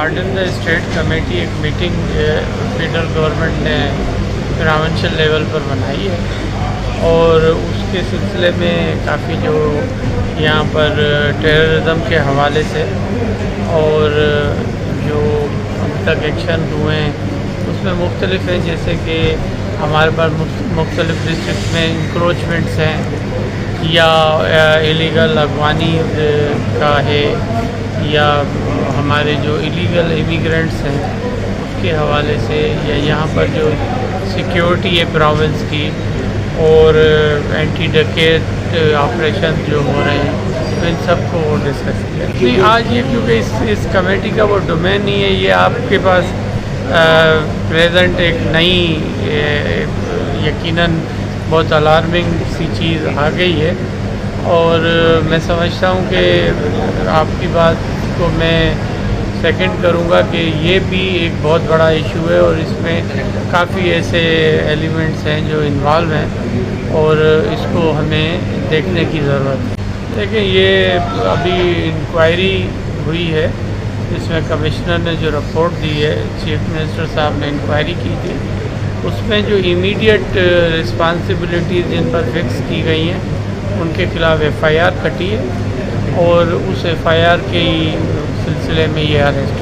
Hardened the state committee ایک meeting federal government نے provincial level پر بنائی ہے اور اس کے سلسلے میں کافی جو یہاں پر ٹیررزم کے حوالے سے اور جو اب تک ایکشن ہوئے ہیں اس میں مختلف ہیں، جیسے کہ ہمارے پاس مختلف ڈسٹرکٹ میں انکروچمنٹس ہیں یا ایلیگل اغوانی کا ہے یا ہمارے جو ایلیگل امیگرینٹس ہیں اس کے حوالے سے، یا یہاں پر جو سیکیورٹی ہے پروونس کی اور اینٹی ڈکیٹ آپریشن جو ہو رہے ہیں، تو ان سب کو ڈسکس کیا نہیں آج یہ، کیونکہ اس کمیٹی کا وہ ڈومین نہیں ہے، یہ آپ کے پاس پریزنٹ ایک نئی یقیناً بہت الارمنگ سی چیز آ گئی ہے، اور میں سمجھتا ہوں کہ آپ کی بات کو میں سیکنڈ کروں گا کہ یہ بھی ایک بہت بڑا ایشو ہے اور اس میں کافی ایسے ایلیمنٹس ہیں جو انوالو ہیں اور اس کو ہمیں دیکھنے کی ضرورت ہے۔ دیکھیں، یہ ابھی انکوائری ہوئی ہے، اس میں کمشنر نے جو رپورٹ دی ہے، چیف منسٹر صاحب نے انکوائری کی تھی، اس میں جو امیڈیٹ رسپانسبلٹیز جن پر فکس کی گئی ہیں ان کے خلاف ایف آئی آر کٹی ہے اور اس ایف آئی آر کے سلسلے میں یہ اریسٹ